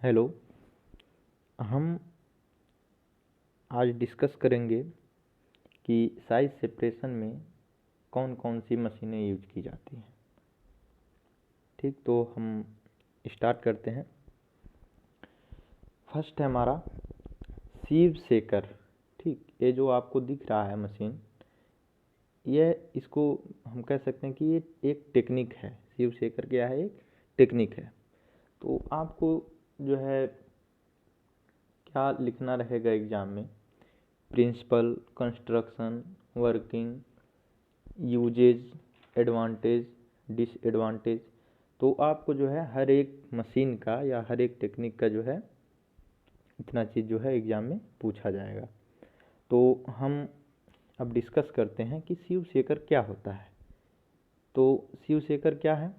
Hello. हम आज discuss करेंगे कि साइज सेपरेशन में कौन कौन सी मशीनें यूज की जाती हैं। ठीक, तो हम स्टार्ट करते हैं। फर्स्ट है हमारा सीव सेकर। ठीक, ये जो आपको दिख रहा है मशीन, इसको हम कह सकते हैं कि ये एक टेक्निक है। सीव सेकर क्या है? एक टेक्निक है। तो आपको जो है क्या लिखना रहेगा एग्जाम में? Principle, construction, working, usages, advantage, disadvantage. तो आपको जो है हर एक मशीन का या हर एक टेक्निक का जो है इतना चीज़ जो है एग्ज़ाम में पूछा जाएगा। तो हम अब डिस्कस करते हैं कि सीव सेकर क्या होता है। तो सीव सेकर क्या है?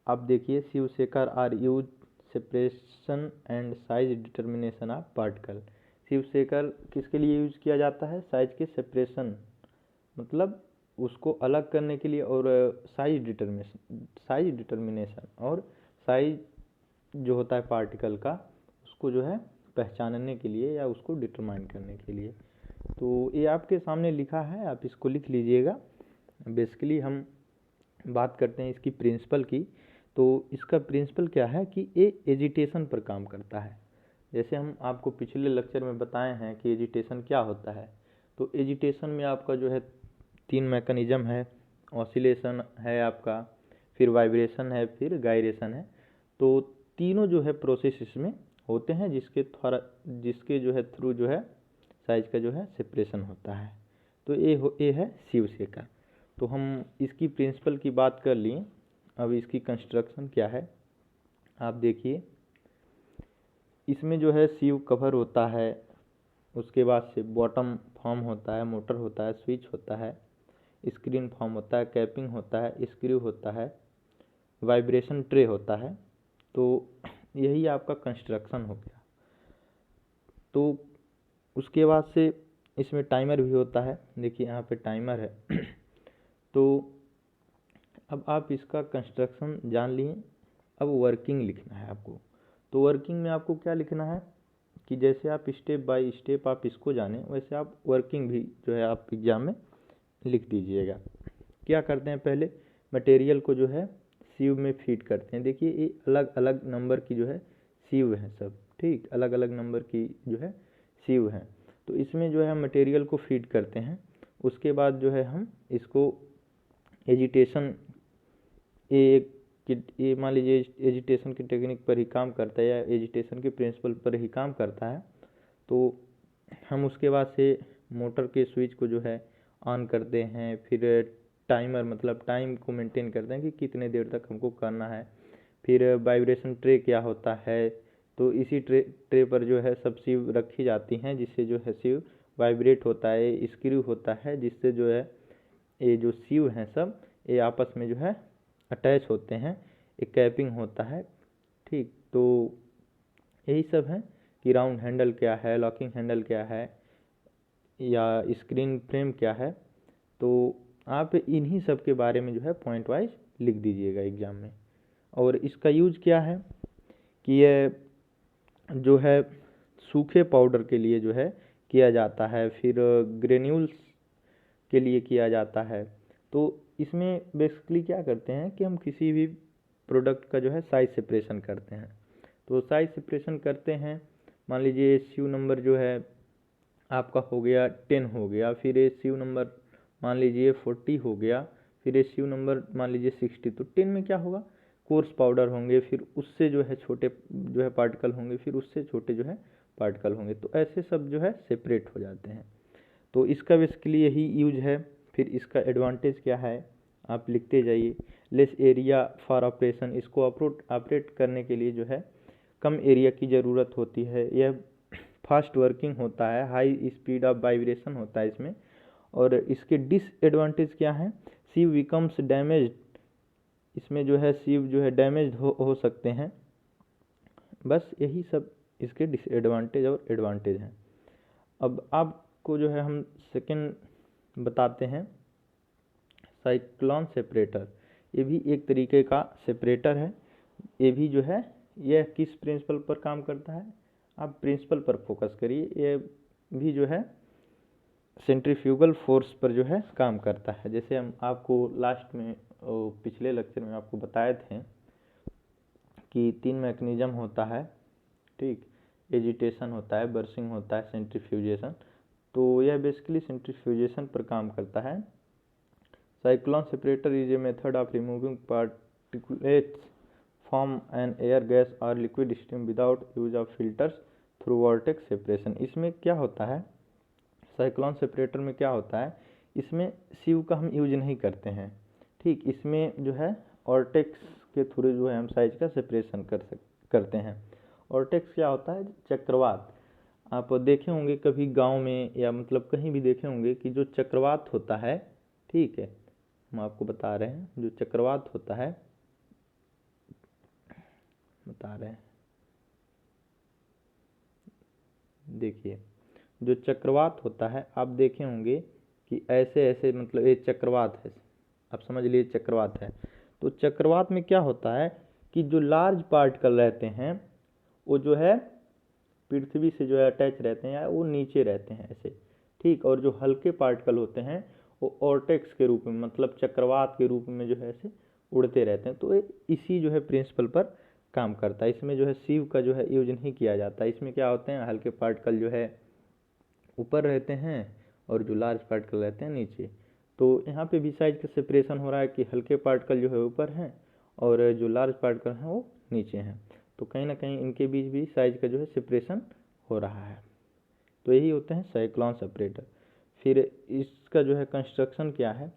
आप देखिए, sieve shaker are use separation and size determination of particle. Sieve shaker किसके लिए यूज किया जाता है? साइज के सेपरेशन, मतलब उसको अलग करने के लिए, और साइज डिटर्मिनेशन और साइज जो होता है पार्टिकल का, उसको जो है पहचानने के लिए या उसको डिटरमाइन करने के लिए। तो ये आपके सामने लिखा है, आप इसको लिख लीजिएगा। बेसिकली हम बात करते हैं इसकी प्रिंसिपल की। तो इसका प्रिंसिपल क्या है कि ये एजिटेशन पर काम करता है। जैसे हम आपको पिछले लेक्चर में बताए हैं कि एजिटेशन क्या होता है। तो एजिटेशन में आपका जो है 3 मैकेनिज्म है। ऑसिलेशन है आपका, फिर वाइब्रेशन है, फिर गायरेशन है। तो तीनों जो है प्रोसेस इसमें होते हैं, जिसके जो है थ्रू जो है साइज का जो है सेपरेशन होता है। तो ये है सीव सेकर। तो हम इसकी प्रिंसिपल की बात कर लिए। अब इसकी कंस्ट्रक्शन क्या है आप देखिए। इसमें जो है सीव कवर होता है, उसके बाद से बॉटम फॉर्म होता है, मोटर होता है, स्विच होता है, स्क्रीन फॉर्म होता है, कैपिंग होता है, स्क्रू होता है, वाइब्रेशन ट्रे होता है। तो यही आपका कंस्ट्रक्शन हो गया। तो उसके बाद से इसमें टाइमर भी होता है। देखिए यहाँ पे टाइमर है। तो अब आप इसका कंस्ट्रक्शन जान लिए। अब वर्किंग लिखना है आपको। तो वर्किंग में आपको क्या लिखना है कि जैसे आप स्टेप बाय स्टेप आप इसको जाने, वैसे आप वर्किंग भी जो है आप एग्जाम में लिख दीजिएगा। क्या करते हैं? पहले मटेरियल को जो है सीव में फीड करते हैं। देखिए ये अलग अलग नंबर की जो है सीव है सब। ठीक, अलग अलग नंबर की जो है सीव है। तो इसमें जो है मटेरियल को फीड करते हैं। उसके बाद जो है हम इसको एजिटेशन, ये मान लीजिए एजिटेशन की टेक्निक पर ही काम करता है या एजिटेशन के प्रिंसिपल पर ही काम करता है। तो हम उसके बाद से मोटर के स्विच को जो है ऑन करते हैं। फिर टाइमर, मतलब टाइम को मेंटेन करते हैं कि कितने देर तक हमको करना है। फिर वाइब्रेशन ट्रे क्या होता है? तो इसी ट्रे पर जो है सब सीव रखी जाती हैं, जिससे जो है सीव वाइब्रेट होता है। स्क्रू होता है, जिससे जो है ये जो सीव हैं सब ये आपस में जो है अटैच होते हैं। एक कैपिंग होता है। ठीक, तो यही सब है कि राउंड हैंडल क्या है, लॉकिंग हैंडल क्या है, या स्क्रीन फ्रेम क्या है। तो आप इन्हीं सब के बारे में जो है पॉइंट वाइज लिख दीजिएगा एग्जाम में। और इसका यूज क्या है कि ये जो है सूखे पाउडर के लिए जो है किया जाता है, फिर ग्रेन्यूल्स के लिए किया जाता है। तो इसमें बेसिकली क्या करते हैं कि हम किसी भी प्रोडक्ट का जो है साइज सेपरेशन करते हैं। तो साइज सेपरेशन करते हैं, मान लीजिए सीव नंबर जो है आपका हो गया 10 हो गया, फिर ये सीव नंबर मान लीजिए 40 हो गया, फिर ये सीव नंबर मान लीजिए 60। तो 10 में क्या होगा? कोर्स पाउडर होंगे, फिर उससे जो है छोटे जो है पार्टिकल होंगे, फिर उससे छोटे जो है पार्टिकल होंगे। तो ऐसे सब जो है सेपरेट हो जाते हैं। तो इसका बेसिकली यही यूज है। फिर इसका एडवांटेज क्या है आप लिखते जाइए। लेस एरिया फॉर ऑपरेशन, इसको ऑपरेट करने के लिए जो है कम एरिया की ज़रूरत होती है। यह फास्ट वर्किंग होता है, हाई स्पीड ऑफ वाइब्रेशन होता है इसमें। और इसके डिसएडवांटेज क्या है? सीव बिकम्स डैमेज्ड, इसमें जो है सीव जो है डैमेज हो सकते हैं। बस यही सब इसके डिसएडवांटेज और एडवांटेज हैं। अब आपको जो है हम सेकंड बताते हैं, साइक्लोन सेपरेटर। ये भी एक तरीके का सेपरेटर है। ये भी जो है यह किस प्रिंसिपल पर काम करता है, आप प्रिंसिपल पर फोकस करिए। ये भी जो है सेंट्रीफ्यूगल फोर्स पर जो है काम करता है। जैसे हम आपको लास्ट में पिछले लेक्चर में आपको बताए थे कि 3 मैकेनिज्म होता है, ठीक, एजिटेशन होता है, बर्सिंग होता है, सेंट्रीफ्यूजेशन। तो यह बेसिकली सेंट्रीफ्यूजेशन पर काम करता है। Cyclone separator is a method of removing particulates from an air, gas और liquid stream without use of filters through vortex separation. इसमें क्या होता है, साइक्लोन सेपरेटर में क्या होता है, इसमें सीव का हम यूज नहीं करते हैं, ठीक। इसमें जो है ऑर्टेक्स के थ्रू जो है हम साइज का सेपरेशन करते हैं। ऑर्टेक्स क्या होता है, चक्रवात। आप देखे होंगे कभी गांव में या मतलब कहीं भी देखे होंगे कि जो चक्रवात होता है, ठीक है, हम आपको बता रहे हैं, जो चक्रवात होता है, बता रहे हैं, देखिए जो चक्रवात होता है आप देखे होंगे कि ऐसे ऐसे, मतलब ये चक्रवात है, आप समझ लिए चक्रवात है। तो चक्रवात में क्या होता है कि जो लार्ज पार्टिकल रहते हैं वो जो है पृथ्वी से जो है अटैच रहते हैं या वो नीचे रहते हैं ऐसे, ठीक। और जो हल्के पार्टिकल होते हैं वो ऑर्टेक्स के रूप में, मतलब चक्रवात के रूप में जो है ऐसे उड़ते रहते हैं। तो ये इसी जो है प्रिंसिपल पर काम करता है। इसमें जो है सीव का जो है यूज नहीं किया जाता। इसमें क्या होते हैं, हल्के पार्टिकल जो है ऊपर रहते हैं और जो लार्ज पार्टिकल रहते हैं नीचे। तो यहाँ पे भी साइज का सेपरेशन हो रहा है कि हल्के पार्टिकल जो है ऊपर हैं और जो लार्ज पार्टिकल हैं वो नीचे हैं। तो कहीं ना कहीं इनके बीच भी साइज का जो है सेपरेशन हो रहा है। तो यही होते हैं साइक्लोन सेपरेटर। फिर इसका जो है कंस्ट्रक्शन क्या है,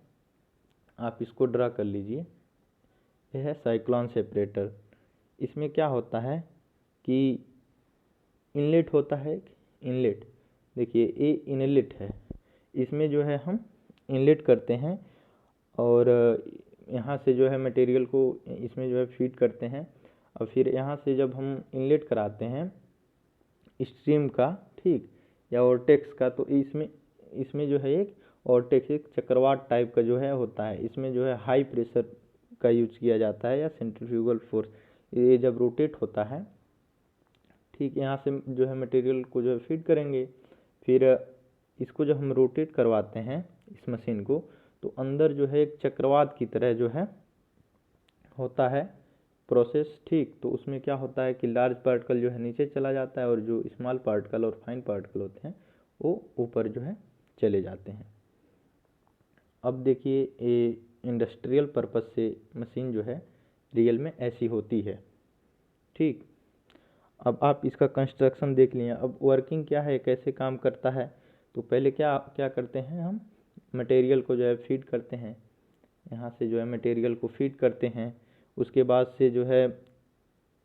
आप इसको ड्रा कर लीजिए। यह है साइक्लोन सेपरेटर। इसमें क्या होता है कि इनलेट होता है, इनलेट, देखिए ये इनलेट है, इसमें जो है हम इनलेट करते हैं और यहाँ से जो है मटेरियल को इसमें जो है फीड करते हैं। और फिर यहाँ से जब हम इनलेट कराते हैं स्ट्रीम का, ठीक, या ऑर्टेक्स का, तो इसमें जो है एक ऑर्टेक्स, एक चक्रवात टाइप का जो है होता है। इसमें जो है हाई प्रेशर का यूज किया जाता है या सेंट्रीफ्यूगल फोर्स। ये जब रोटेट होता है, ठीक, यहाँ से जो है मटेरियल को जो है फीड करेंगे। फिर इसको जब हम रोटेट करवाते हैं इस मशीन को, तो अंदर जो है एक चक्रवात की तरह जो है होता है प्रोसेस, ठीक। तो उसमें क्या होता है कि लार्ज पार्टिकल जो है नीचे चला जाता है और जो स्मॉल पार्टिकल और फाइन पार्टिकल होते हैं वो ऊपर जो है चले जाते हैं। अब देखिए ये इंडस्ट्रियल पर्पस से मशीन जो है रियल में ऐसी होती है, ठीक। अब आप इसका कंस्ट्रक्शन देख लिए। अब वर्किंग क्या है, कैसे काम करता है। तो पहले क्या क्या करते हैं, हम मटेरियल को जो है फीड करते हैं, यहाँ से जो है मटेरियल को फीड करते हैं। उसके बाद से जो है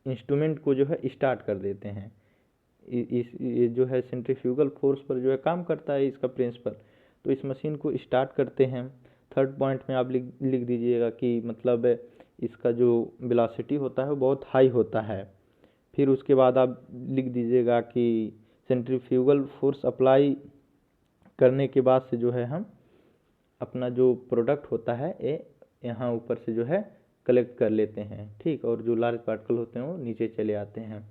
इंस्ट्रूमेंट को जो है स्टार्ट कर देते हैं। ये जो है सेंट्रीफ्यूगल फोर्स पर जो है काम करता है इसका प्रिंसिपल। तो इस मशीन को स्टार्ट करते हैं। थर्ड पॉइंट में आप लिख दीजिएगा कि मतलब इसका जो वेलोसिटी होता है वो बहुत हाई होता है। फिर उसके बाद आप लिख दीजिएगा कि सेंट्रीफ्यूगल फोर्स अप्लाई करने के बाद से जो है हम अपना जो प्रोडक्ट होता है ये यहाँ ऊपर से जो है कलेक्ट कर लेते हैं, ठीक। और जो लार्ज पार्टिकल होते हैं वो नीचे चले आते हैं।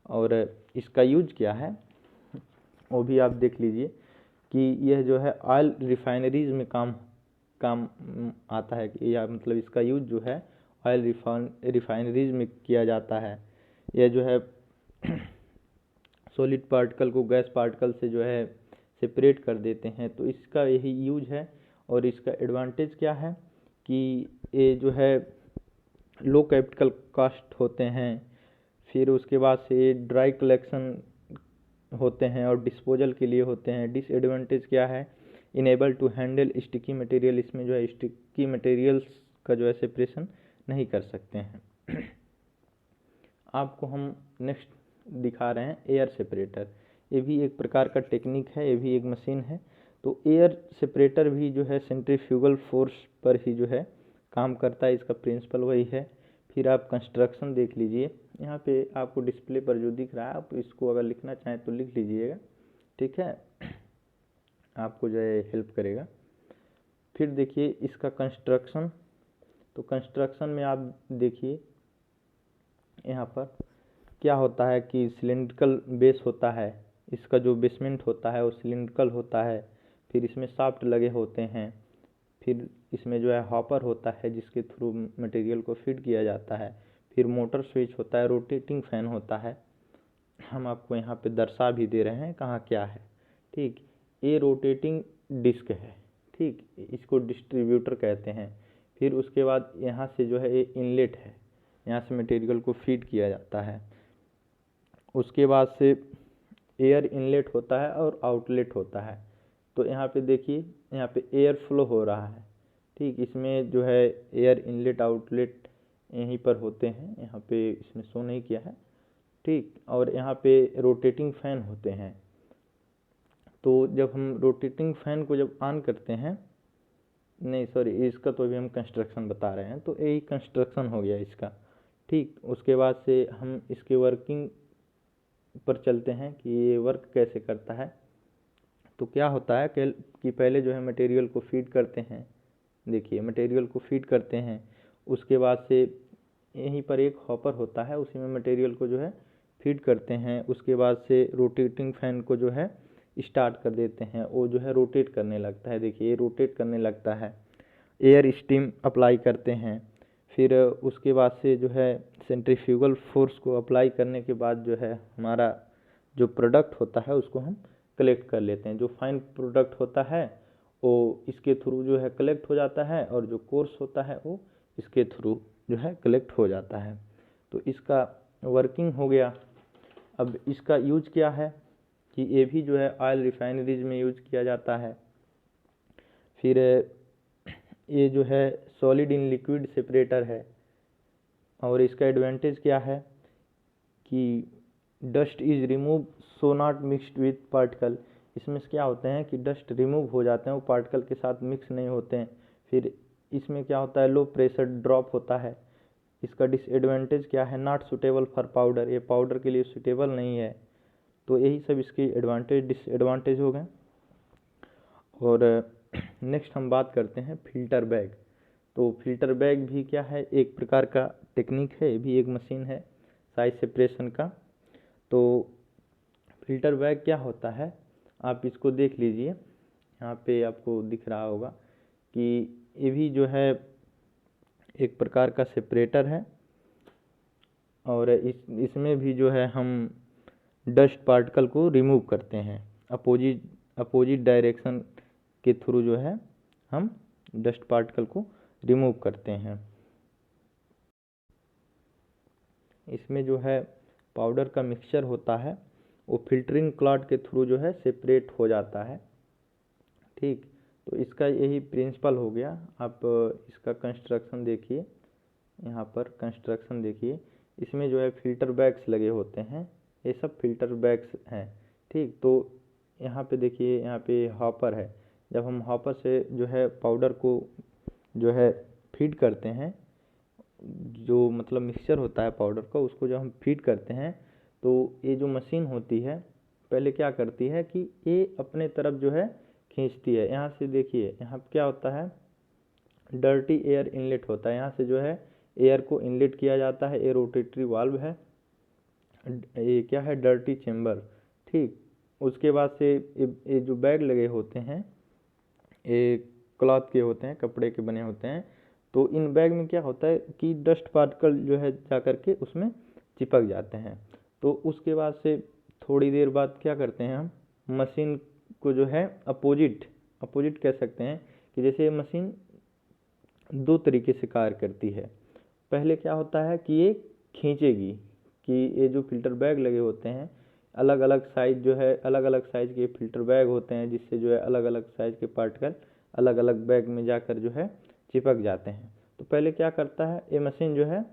और इसका यूज क्या है वो भी आप देख लीजिए कि यह जो है ऑयल रिफाइनरीज में काम आता है, या मतलब इसका यूज जो है ऑयल रिफाइनरीज में किया जाता है। यह जो है सॉलिड पार्टिकल को गैस पार्टिकल से जो है सेपरेट कर देते हैं। तो इसका यही यूज है। और इसका एडवांटेज क्या है कि ये जो है लो कैपिटल कॉस्ट होते हैं। फिर उसके बाद से ड्राई कलेक्शन होते हैं और डिस्पोजल के लिए होते हैं। डिसएडवांटेज क्या है, unable to handle sticky material, इसमें जो है स्टिकी मटेरियल्स का जो है सेपरेशन नहीं कर सकते हैं। आपको हम नेक्स्ट दिखा रहे हैं एयर सेपरेटर। ये भी एक प्रकार का टेक्निक है, ये भी एक मशीन है। तो एयर सेपरेटर भी जो है सेंट्रीफ्यूगल फोर्स पर ही जो है काम करता है, इसका प्रिंसिपल वही है। फिर आप कंस्ट्रक्शन देख लीजिए, यहाँ पे आपको डिस्प्ले पर जो दिख रहा है आप इसको अगर लिखना चाहें तो लिख लीजिएगा, ठीक है, आपको जो है हेल्प करेगा। फिर देखिए इसका कंस्ट्रक्शन। तो कंस्ट्रक्शन में आप देखिए यहाँ पर क्या होता है कि सिलिंड्रिकल बेस होता है, इसका जो बेसमेंट होता है वो सिलिंड्रिकल होता है, फिर इसमें शाफ्ट लगे होते हैं, फिर इसमें जो है हॉपर होता है जिसके थ्रू मटेरियल को फीड किया जाता है, फिर मोटर स्विच होता है, रोटेटिंग फैन होता है। हम आपको यहाँ पे दर्शा भी दे रहे हैं कहाँ क्या है। ठीक, ये रोटेटिंग डिस्क है। ठीक, इसको डिस्ट्रीब्यूटर कहते हैं। फिर उसके बाद यहाँ से जो है ये इनलेट है, यहाँ से मटेरियल को फीड किया जाता है। उसके बाद से एयर इनलेट होता है और आउटलेट होता है। तो यहाँ पे देखिए, यहाँ पे एयर फ्लो हो रहा है। ठीक, इसमें जो है एयर इनलेट आउटलेट यहीं पर होते हैं, यहाँ पे इसमें शो नहीं किया है। ठीक, और यहाँ पे रोटेटिंग फैन होते हैं। तो जब हम रोटेटिंग फैन को जब ऑन करते हैं, नहीं सॉरी, इसका तो अभी हम कंस्ट्रक्शन बता रहे हैं, तो यही कंस्ट्रक्शन हो गया इसका। ठीक, उसके बाद से हम इसके वर्किंग पर चलते हैं कि ये वर्क कैसे करता है। तो क्या होता है कि पहले जो है मटेरियल को फीड करते हैं। देखिए, मटेरियल को फीड करते हैं, उसके बाद से यहीं पर एक हॉपर होता है, उसी में मटेरियल को जो है फीड करते हैं। उसके बाद से रोटेटिंग फैन को जो है स्टार्ट कर देते हैं, वो जो है रोटेट करने लगता है। देखिए, ये रोटेट करने लगता है। एयर स्टीम अप्लाई करते हैं, फिर उसके बाद से जो है सेंट्रीफ्यूगल फोर्स को अप्लाई करने के बाद जो है हमारा जो प्रोडक्ट होता है उसको हम कलेक्ट कर लेते हैं। जो फाइन प्रोडक्ट होता है वो इसके थ्रू जो है कलेक्ट हो जाता है, और जो कोर्स होता है वो इसके थ्रू जो है कलेक्ट हो जाता है। तो इसका वर्किंग हो गया। अब इसका यूज क्या है कि ये भी जो है ऑयल रिफाइनरीज में यूज किया जाता है। फिर ये जो है सॉलिड इन लिक्विड सेपरेटर है, और इसका एडवांटेज क्या है कि dust is remove so not mixed with particle. इसमें से क्या होते हैं कि डस्ट रिमूव हो जाते हैं, वो पार्टिकल के साथ मिक्स नहीं होते हैं। फिर इसमें क्या होता है, लो प्रेशर ड्रॉप होता है। इसका डिसएडवांटेज क्या है, नॉट सुटेबल फॉर पाउडर, ये पाउडर के लिए सुटेबल नहीं है। तो यही सब इसकी एडवांटेज डिसएडवांटेज हो गए। और नेक्स्ट हम बात करते हैं फिल्टर बैग। तो फिल्टर बैग भी क्या है, एक प्रकार का टेक्निक है, ये भी एक मशीन है साइज सेपरेशन का। तो फिल्टर बैग क्या होता है, आप इसको देख लीजिए, यहाँ पे आपको दिख रहा होगा कि ये भी जो है एक प्रकार का सेपरेटर है, और इसमें भी जो है हम डस्ट पार्टिकल को रिमूव करते हैं। अपोजिट डायरेक्शन के थ्रू जो है हम डस्ट पार्टिकल को रिमूव करते हैं। इसमें जो है पाउडर का मिक्सचर होता है, वो फिल्टरिंग क्लॉथ के थ्रू जो है सेपरेट हो जाता है। ठीक, तो इसका यही प्रिंसिपल हो गया। आप इसका कंस्ट्रक्शन देखिए, यहाँ पर कंस्ट्रक्शन देखिए, इसमें जो है फिल्टर बैग्स लगे होते हैं, ये सब फिल्टर बैग्स हैं। ठीक, तो यहाँ पे देखिए, यहाँ पे हॉपर है। जब हम हॉपर से जो है पाउडर को जो है फीड करते हैं, जो मतलब मिक्सचर होता है पाउडर का, उसको जब हम फीड करते हैं, तो ये जो मशीन होती है पहले क्या करती है कि ये अपने तरफ जो है खींचती है। यहाँ से देखिए, यहाँ क्या होता है, डर्टी एयर इनलेट होता है, यहाँ से जो है एयर को इनलेट किया जाता है, ये रोटेटरी वाल्व है। ये क्या है, डर्टी चेम्बर। ठीक, उसके बाद से ये जो बैग लगे होते हैं, ये क्लॉथ के होते हैं, कपड़े के बने होते हैं। तो इन बैग में क्या होता है कि डस्ट पार्टिकल जो है जा करके उसमें चिपक जाते हैं। तो उसके बाद से थोड़ी देर बाद क्या करते हैं, हम मशीन को जो है अपोजिट कह सकते हैं कि जैसे मशीन दो तरीके से कार्य करती है। पहले क्या होता है कि ये खींचेगी, कि ये जो फिल्टर बैग लगे होते हैं, अलग अलग साइज जो है, अलग अलग साइज के फिल्टर बैग होते हैं, जिससे जो है अलग अलग साइज के पार्टिकल अलग अलग बैग में जाकर जो है चिपक जाते हैं। तो पहले क्या करता है, ये मशीन जो है,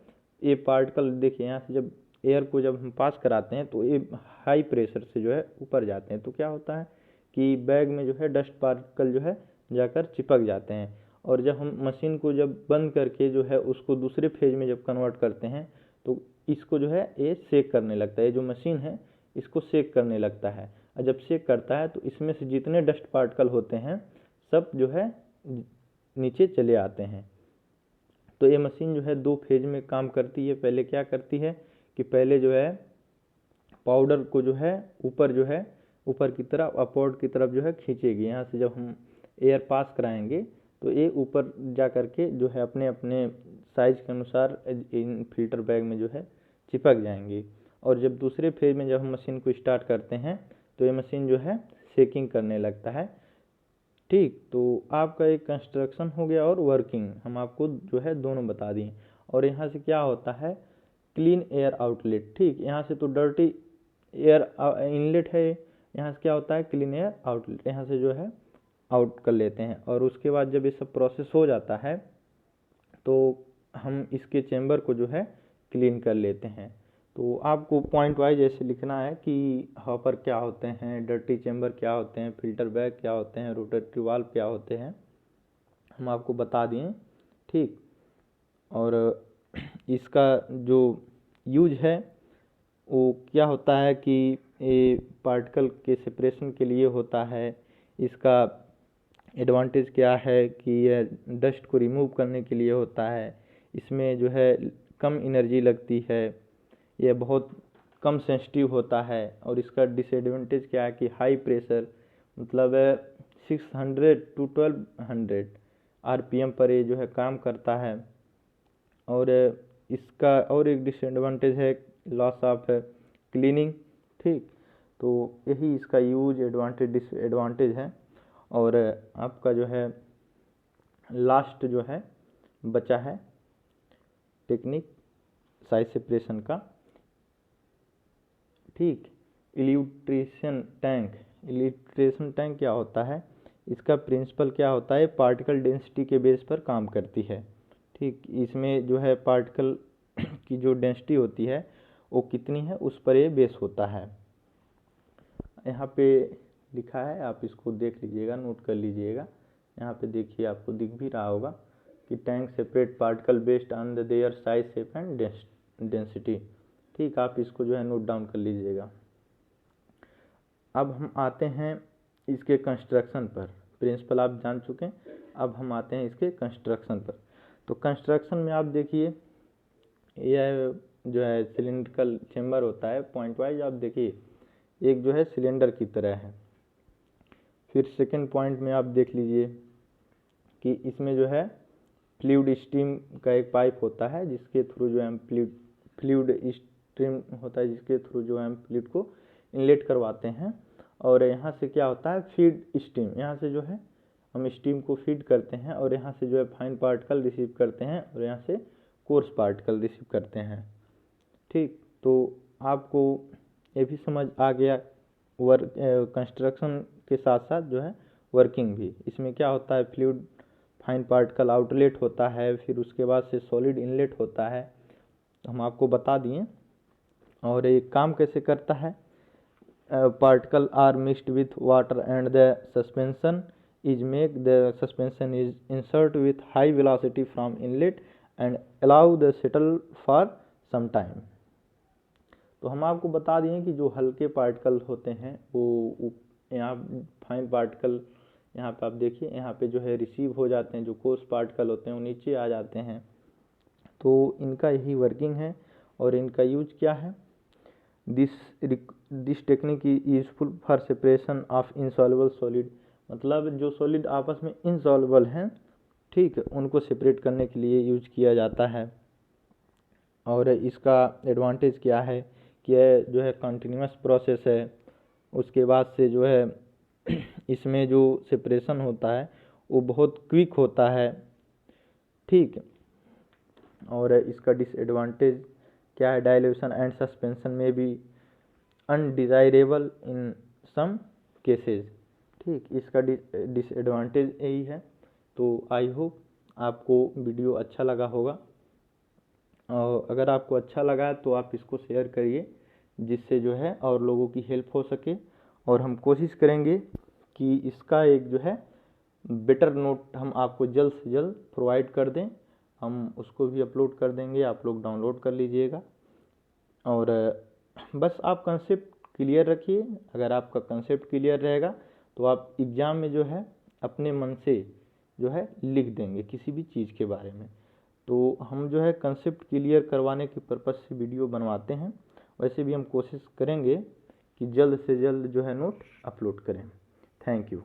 ये पार्टिकल देखिए, यहाँ से जब एयर को जब हम पास कराते हैं तो ये हाई प्रेशर से जो है ऊपर जाते हैं। तो क्या होता है कि बैग में जो है डस्ट पार्टिकल जो है जाकर चिपक जाते हैं। और जब हम मशीन को जब बंद करके जो है उसको दूसरे फेज में जब कन्वर्ट करते हैं, तो इसको जो है ये सेक करने लगता है, ये जो मशीन है इसको सेक करने लगता है। और जब सेक करता है तो इसमें से जितने डस्ट पार्टिकल होते हैं सब जो है नीचे चले आते हैं। तो ये मशीन जो है दो फेज में काम करती है। पहले क्या करती है कि पहले जो है पाउडर को जो है ऊपर की तरफ अपवर्ड की तरफ जो है खींचेगी। यहाँ से जब हम एयर पास कराएंगे तो ये ऊपर जा करके जो है अपने अपने साइज के अनुसार इन फिल्टर बैग में जो है चिपक जाएंगे। और जब दूसरे फेज में जब हम मशीन को स्टार्ट करते हैं तो ये मशीन जो है शेकिंग करने लगता है। ठीक, तो आपका एक कंस्ट्रक्शन हो गया और वर्किंग हम आपको जो है दोनों बता दिए। और यहाँ से क्या होता है, क्लीन एयर आउटलेट। ठीक, यहाँ से तो डर्टी एयर इनलेट है, यहाँ से क्या होता है क्लीन एयर आउटलेट, यहाँ से जो है आउट कर लेते हैं। और उसके बाद जब ये सब प्रोसेस हो जाता है तो हम इसके चेम्बर को जो है क्लीन कर लेते हैं। तो आपको पॉइंट वाइज ऐसे लिखना है कि हॉपर क्या होते हैं, डर्टी चेम्बर क्या होते हैं, फिल्टर बैग क्या होते हैं, रोटेटरी वाल्व क्या होते हैं, हम आपको बता दिए। ठीक, और इसका जो यूज है वो क्या होता है कि ये पार्टिकल के सेपरेशन के लिए होता है। इसका एडवांटेज क्या है कि यह डस्ट को रिमूव करने के लिए होता है। इसमें जो है कम एनर्जी लगती है, यह बहुत कम सेंसिटिव होता है। और इसका डिसएडवांटेज क्या है कि हाई प्रेशर मतलब 600 to 1200 आरपीएम पर ये जो है काम करता है। और इसका और एक डिसएडवांटेज है लॉस ऑफ क्लीनिंग। ठीक, तो यही इसका यूज एडवांटेज डिसएडवांटेज है। और आपका जो है लास्ट जो है बचा है टेक्निक साइज सेपरेशन का। ठीक, इल्यूट्रेशन टैंक। इल्यूट्रेशन टैंक क्या होता है, इसका प्रिंसिपल क्या होता है, पार्टिकल डेंसिटी के बेस पर काम करती है। ठीक, इसमें जो है पार्टिकल की जो डेंसिटी होती है वो कितनी है उस पर ये बेस होता है। यहाँ पे लिखा है, आप इसको देख लीजिएगा, नोट कर लीजिएगा। यहाँ पे देखिए आपको दिख भी रहा होगा कि tank separate particle based on their size shape and density. ठीक, आप इसको जो है नोट डाउन कर लीजिएगा। अब हम आते हैं इसके कंस्ट्रक्शन पर। प्रिंसिपल आप जान चुके हैं, अब हम आते हैं इसके कंस्ट्रक्शन पर। तो कंस्ट्रक्शन में आप देखिए यह जो है सिलिंड्रिकल चेम्बर होता है। पॉइंट वाइज आप देखिए एक जो है सिलेंडर की तरह है। फिर सेकंड पॉइंट में आप देख लीजिए कि इसमें जो है फ्लूइड स्ट्रीम का एक पाइप होता है जिसके थ्रू जो है फ्लूइड स्ट्रीम होता है जिसके थ्रू जो है हम फ्लूइड को इनलेट करवाते हैं। और यहाँ से क्या होता है फीड स्ट्रीम, यहाँ से जो है हम स्ट्रीम को फीड करते हैं और यहाँ से जो है फाइन पार्टिकल रिसीव करते हैं और यहाँ से कोर्स पार्टिकल रिसीव करते हैं। ठीक, तो आपको ये भी समझ आ गया वर्क कंस्ट्रक्शन के साथ साथ जो है वर्किंग भी। इसमें क्या होता है फ्लूइड फाइन पार्टिकल आउटलेट होता है, फिर उसके बाद से सॉलिड इनलेट होता है, हम आपको बता दिए। और ये काम कैसे करता है, particle are mixed with water and the suspension is make the suspension is insert with high velocity from inlet and allow the settle for some time। तो हम आपको बता दिए कि जो हल्के पार्टिकल होते हैं वो यहाँ फाइन पार्टिकल यहाँ पे आप देखिए यहाँ पे जो है रिसीव हो जाते हैं, जो कोर्स पार्टिकल होते हैं वो नीचे आ जाते हैं। तो इनका यही वर्किंग है और इनका यूज क्या है, this technique is useful for separation of insoluble solid. मतलब जो सॉलिड आपस में इनसॉल्युबल हैं, ठीक है, उनको सेपरेट करने के लिए यूज किया जाता है। और इसका एडवांटेज क्या है कि यह जो है कंटिन्यूस प्रोसेस है। उसके बाद से जो है इसमें जो सेपरेशन होता है वो बहुत क्विक होता है। ठीक, और इसका डिसएडवांटेज क्या है, डाइल्यूशन एंड सस्पेंशन में भी अनडिजायरेबल इन सम केसेस। ठीक, इसका डिसएडवांटेज यही है। तो आई होप आपको वीडियो अच्छा लगा होगा, और अगर आपको अच्छा लगा है तो आप इसको शेयर करिए जिससे जो है और लोगों की हेल्प हो सके। और हम कोशिश करेंगे कि इसका एक जो है बेटर नोट हम आपको जल्द से जल्द प्रोवाइड कर दें। हम उसको भी अपलोड कर देंगे, आप लोग डाउनलोड कर लीजिएगा। और बस आप कंसेप्ट क्लियर रखिए। अगर आपका कंसेप्ट क्लियर रहेगा तो आप एग्ज़ाम में जो है अपने मन से जो है लिख देंगे किसी भी चीज़ के बारे में। तो हम जो है कंसेप्ट क्लियर करवाने के पर्पज़ से वीडियो बनवाते हैं वैसे भी हम कोशिश करेंगे कि जल्द से जल्द जो है नोट अपलोड करें। Thank you.